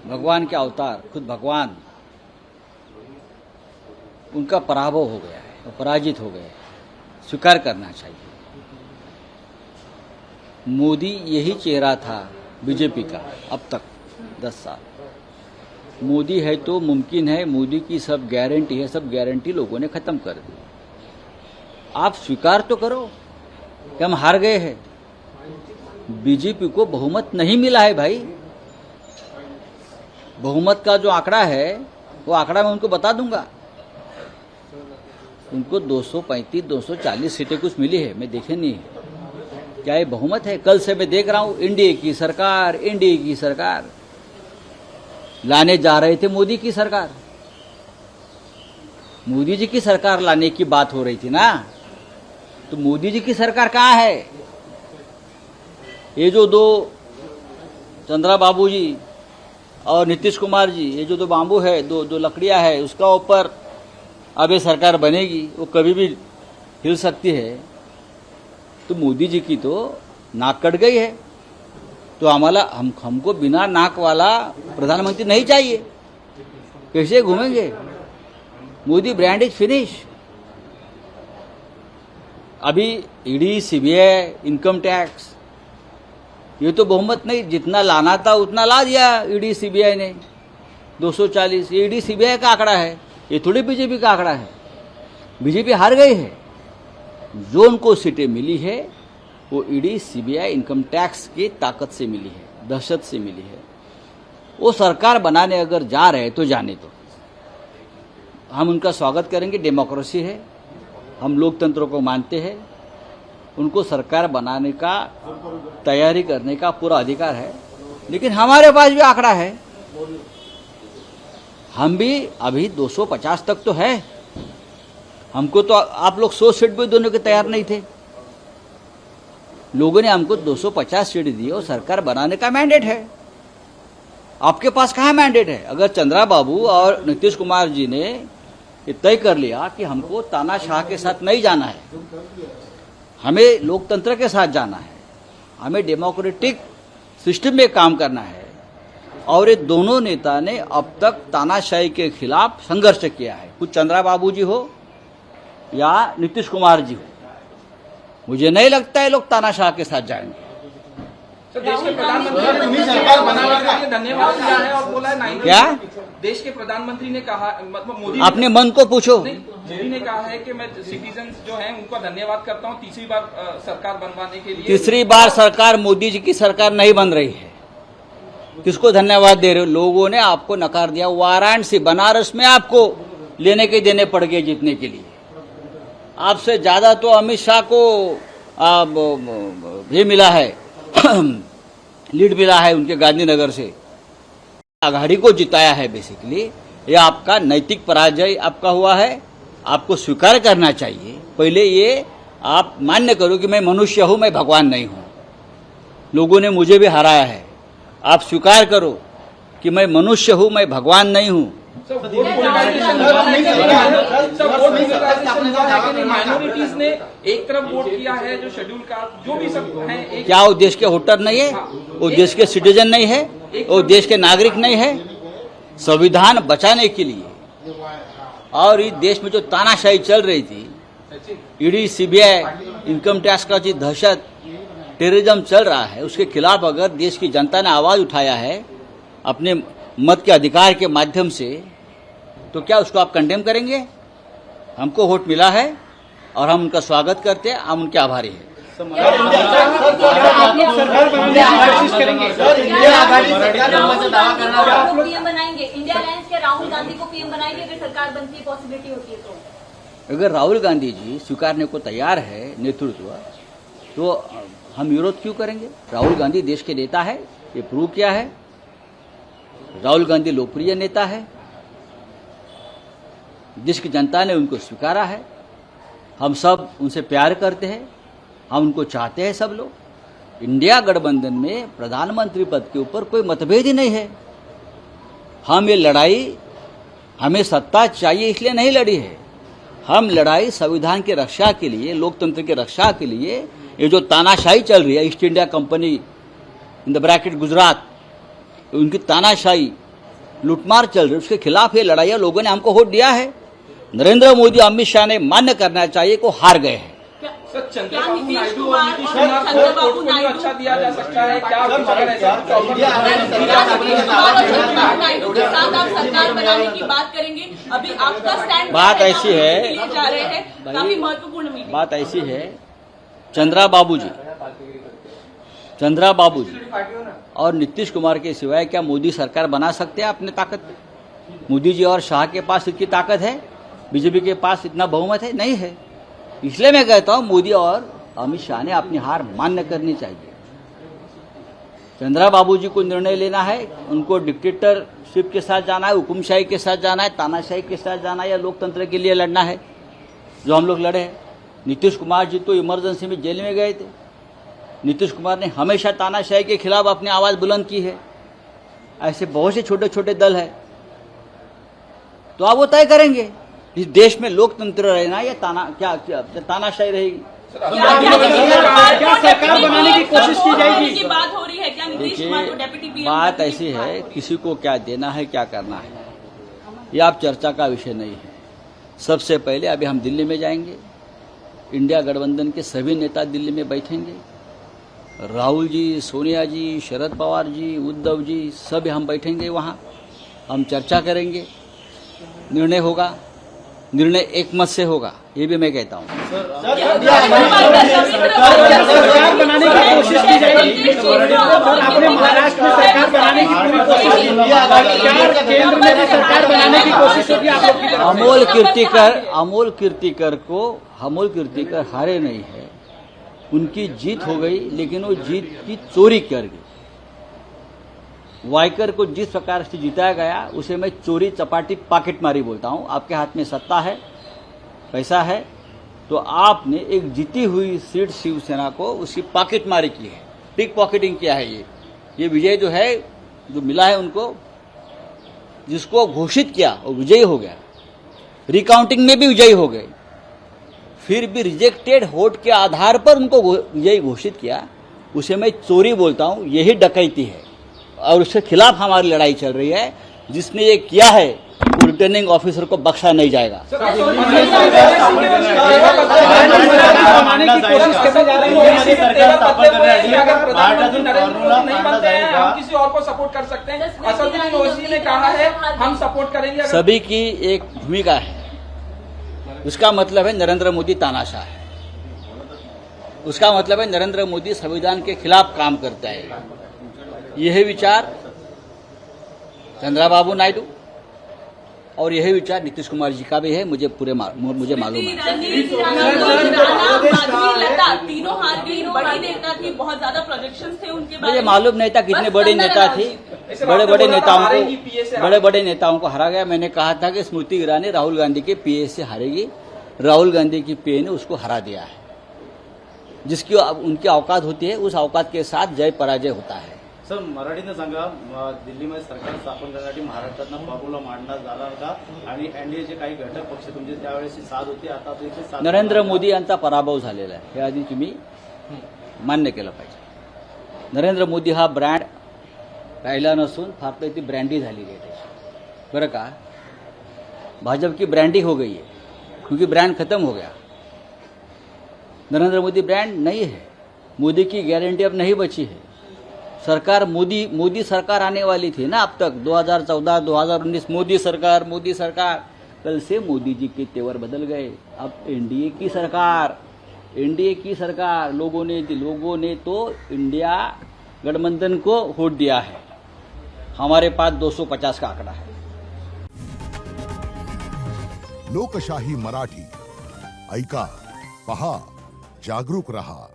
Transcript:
भगवान के अवतार, खुद भगवान, उनका पराभव हो गया है, वो पराजित हो गए हैं, स्वीकार करना चाहिए। मोदी यही चेहरा था बीजेपी का अब तक 10 साल। मोदी है तो मुमकिन है, मोदी की सब गारंटी है, सब गारंटी लोगों ने खत्म कर दी। आप स्वीकार तो करो कि हम हार गए हैं। बीजेपी को बहुमत नहीं मिला है भाई। बहुमत का जो आंकड़ा है वो आंकड़ा मैं उनको बता दूंगा। उनको 235 240 सीटें कुछ मिली है, मैं देखे नहीं है क्या ये बहुमत है। कल से मैं देख रहा हूं एनडीए की सरकार लाने जा रहे थे मोदी की सरकार। मोदी जी की सरकार लाने की बात हो रही थी ना, तो मोदी जी की सरकार कहां है? ये जो दो चंद्रा बाबू जी और नीतीश कुमार जी, ये जो दो बांबू है, दो लकड़ियां है, उसका ऊपर अब ये सरकार बनेगी, वो कभी भी हिल सकती है। तो मोदी जी की तो नाक कट गई है, तो हमको बिना नाक वाला प्रधानमंत्री नहीं चाहिए। कैसे घूमेंगे? Modi brand is finish. अभी ईडी, सीबीआई, इनकम टैक्स, ये तो बहुमत नहीं, जितना लाना था उतना ला दिया ईडी सीबीआई ने, 240। ये ईडी सीबीआई का आंकड़ा है, ये थोड़ी बीजेपी का आंकड़ा है। बीजेपी हार गई है। जो उनको सीटें मिली है वो ईडी, सीबीआई, इनकम टैक्स की ताकत से मिली है, दहशत से मिली है। वो सरकार बनाने अगर जा रहे तो जाने दो, हम उनका स्वागत करेंगे। डेमोक्रेसी है, हम लोकतंत्र को मानते हैं। उनको सरकार बनाने का, तैयारी करने का पूरा अधिकार है। लेकिन हमारे पास भी आंकड़ा है, हम भी अभी 250 तक तो है। हमको तो आप लोग 100 सीट भी देने के तैयार नहीं थे। लोगों ने हमको 250 सीट दी और सरकार बनाने का मैंडेट है। आपके पास कहाँ मैंडेट है? अगर चंद्रा बाबू और नीतीश कुमार जी ने ये तय कर लिया कि हमको तानाशाह के साथ नहीं जाना है, हमें लोकतंत्र के साथ जाना है, हमें डेमोक्रेटिक सिस्टम में काम करना है, और ये दोनों नेता ने अब तक तानाशाही के खिलाफ संघर्ष किया है, कुछ चंद्रा बाबू जी हो या नीतीश कुमार जी हो, मुझे नहीं लगता है लोग तानाशाह के साथ जाएंगे। देश के प्रधानमंत्री ने सरकार बनाने के लिए धन्यवाद दिया है और बोला है क्या देश के प्रधानमंत्री ने कहा, मतलब मोदी अपने मन को पूछो। मोदी ने कहा है कि मैं सिटीजन जो हैं उनका धन्यवाद करता हूं तीसरी बार सरकार बनवाने के लिए। तीसरी बार सरकार मोदी जी की सरकार नहीं बन रही है, किसको धन्यवाद दे रहे हो? लोगों ने आपको नकार दिया। वाराणसी, बनारस में आपको लेने के देने पड़ गए जीतने के लिए। आपसे ज्यादा तो अमित शाह को ये मिला है, लीड मिला है उनके गांधीनगर से। आघाड़ी को जिताया है बेसिकली। ये आपका नैतिक पराजय आपका हुआ है, आपको स्वीकार करना चाहिए। पहले ये आप मान्य करो कि मैं मनुष्य हूं, मैं भगवान नहीं हूं। लोगों ने मुझे भी हराया है। आप स्वीकार करो कि मैं मनुष्य हूं, मैं भगवान नहीं हूं। माइनॉरिटीज ने एक तरफ वोट किया है, जो शेड्यूल कास्ट जो भी सब है। क्या वो देश के वोटर नहीं है? वो देश के सिटीजन नहीं है? वो देश के नागरिक नहीं है? संविधान बचाने के लिए और इस देश में जो तानाशाही चल रही थी, ईडी, सीबीआई, इनकम टैक्स का जो दहशत, टेररिज्म चल रहा है, उसके खिलाफ अगर देश की जनता ने आवाज उठाया है अपने मत के अधिकार के माध्यम से, तो क्या उसको आप कंडेम करेंगे? हमको वोट मिला है और हम उनका स्वागत करते हैं, हम उनके आभारी हैं। आप लोग सरकार बनाने की कोशिश करेंगे? पीएम बनाएंगे? इंडिया अलायंस के राहुल गांधी को पीएम बनाएंगे अगर सरकार बनती है, पॉसिबिलिटी होती है तो? अगर राहुल गांधी जी स्वीकारने को तैयार है नेतृत्व, तो हम विरोध क्यों करेंगे? राहुल गांधी देश के नेता है, ये प्रूव किया है। राहुल गांधी लोकप्रिय नेता है, देश की जनता ने उनको स्वीकारा है। हम सब उनसे प्यार करते हैं, हम उनको चाहते हैं सब लोग। इंडिया गठबंधन में प्रधानमंत्री पद के ऊपर कोई मतभेद ही नहीं है। हम ये लड़ाई, हमें सत्ता चाहिए इसलिए नहीं लड़ी है। हम लड़ाई संविधान की रक्षा के लिए, लोकतंत्र की रक्षा के लिए। ये जो तानाशाही चल रही है, east India company in the bracket Gujarat, उनकी तानाशाही लूटमार चल रही है, उसके खिलाफ ये लड़ाई लोगों ने हमको वोट दिया है। नरेंद्र मोदी अमित शाह ने मान्य करना चाहिए को हार गए हैं। सर, चंद्रबाबू नायडू और नीतीश कुमार को पोर्टफोलियो अच्छा दिया जा सकता है क्या? अगर ऐसा कुछ ऑफर नायडू के साथ आप सरकार बनाने की बात करेंगे, अभी आपका स्टैंड बात ऐसी है, जा रहे हैं, काफी महत्वपूर्ण मीटिंग। बात ऐसी है, चंद्रा बाबू जी और नीतीश कुमार के सिवाय क्या मोदी सरकार बना सकते हैं अपने ताकत पे? मोदी जी और शाह के पास इतनी ताकत है, बीजेपी के पास इतना बहुमत है? नहीं है। इसलिए मैं कहता हूं मोदी और अमित शाह ने अपनी हार मान्य करनी चाहिए। चंद्रा बाबू जी को निर्णय लेना है, उनको डिक्टेटरशिप के साथ जाना है, हुकुमशाही के साथ जाना है, तानाशाही के साथ जाना है, या लोकतंत्र के लिए लड़ना है जो हम लोग लड़े हैं। नीतीश कुमार जी तो इमरजेंसी में जेल में गए थे। नीतीश कुमार ने हमेशा तानाशाही के खिलाफ अपनी आवाज बुलंद की है। ऐसे बहुत से छोटे छोटे दल है, तो आप वो तय करेंगे इस देश में लोकतंत्र रहना या तानाशाही रहेगी। क्या सरकार बनाने की कोशिश की जाएगी? बात हो रही है क्या नीतीश कुमार को डेप्यूटी पीएम? बात ऐसी है, किसी को क्या देना है क्या करना है ये आप चर्चा का विषय नहीं है। सबसे पहले अभी हम दिल्ली में जाएंगे, इंडिया गठबंधन के सभी नेता दिल्ली में बैठेंगे। राहुल जी, सोनिया जी, शरद पवार जी, उद्धव जी, सभी हम बैठेंगे वहां, हम चर्चा करेंगे, निर्णय होगा, निर्णय एक मत से होगा, ये भी मैं कहता हूँ। सरकार बनाने की कोशिश की जाएगी। आपने महाराष्ट्र में सरकार बनाने की पूरी कोशिश की, केंद्र में भी सरकार बनाने की कोशिश होगी आप लोग की तरफ से? अमोल कीर्तिकर हारे नहीं है, उनकी जीत हो गई, लेकिन वो जीत की चोरी कर गई। वाइकर को जिस प्रकार से जिताया गया उसे मैं चोरी चपाटी पॉकेटमारी बोलता हूं। आपके हाथ में सत्ता है, पैसा है, तो आपने एक जीती हुई सीट शिवसेना को उसकी पॉकेटमारी की है, पिक पॉकेटिंग किया है। ये विजय जो है, जो मिला है उनको, जिसको घोषित किया वो विजयी हो गया, रिकाउंटिंग में भी विजयी हो गए, फिर भी रिजेक्टेड वोट के आधार पर उनको विजयी घोषित किया, उसे मैं चोरी बोलता हूं। यही डकैती है और उसके खिलाफ हमारी लड़ाई चल रही है। जिसने ये किया है रिटर्निंग ऑफिसर को बख्शा नहीं जाएगा। किसी और को सपोर्ट कर सकते हैं, असदुद्दीन ओवैसी ने कहा है हम सपोर्ट करेंगे। सभी की एक भूमिका है, उसका मतलब है नरेंद्र मोदी तानाशाह है, उसका मतलब है नरेंद्र मोदी संविधान के खिलाफ काम करता है। यह विचार चंद्रबाबू नायडू और यही विचार नीतीश कुमार जी का भी है, मुझे मालूम है। तीनों हार गई, बड़ी नेता थी, बहुत ज्यादा प्रोजेक्शंस थे उनके बारे में। मुझे मालूम नहीं था कितने बड़े नेता थी, बड़े नेताओं को हरा गया। मैंने कहा था कि स्मृति ईरानी राहुल गांधी के पीए से हारेगी, राहुल गांधी की पीए ने उसको हरा दिया है। जिसकी उनकी औकात होती है, उस औकात के साथ जय पराजय होता है। सर, मराठीनं सांगा, दिल्लीमध्ये सरकार स्थापन करण्यासाठी महाराष्ट्रातनं पावलं मांडण्यात झाला होता आणि एनडीएचे काही घटक पक्ष तुमचे त्यावेळेस साथ होती, आता तुमची साथ नरेंद्र मोदी यांचा पराभव झालेला आहे, हे आधी तुम्ही मान्य केलं पाहिजे। नरेंद्र मोदी हा ब्रँड राहिला नसून फक्त ती ब्रँडी झालेली आहे त्याची, बरं का। भाजप की ब्रँडी हो गई है, क्योंकि ब्रांड खत्म हो गया। नरेंद्र मोदी ब्रांड नहीं है, मोदी की गारंटी अब नहीं बची है। सरकार मोदी सरकार आने वाली थी ना अब तक, 2014 2019 मोदी सरकार। कल से मोदी जी के तेवर बदल गए, अब एनडीए की सरकार। लोगों ने तो इंडिया गठबंधन को वोट दिया है, हमारे पास 250 का आंकड़ा है। लोकशाही मराठी ऐका, पहा, जागरूक रहा।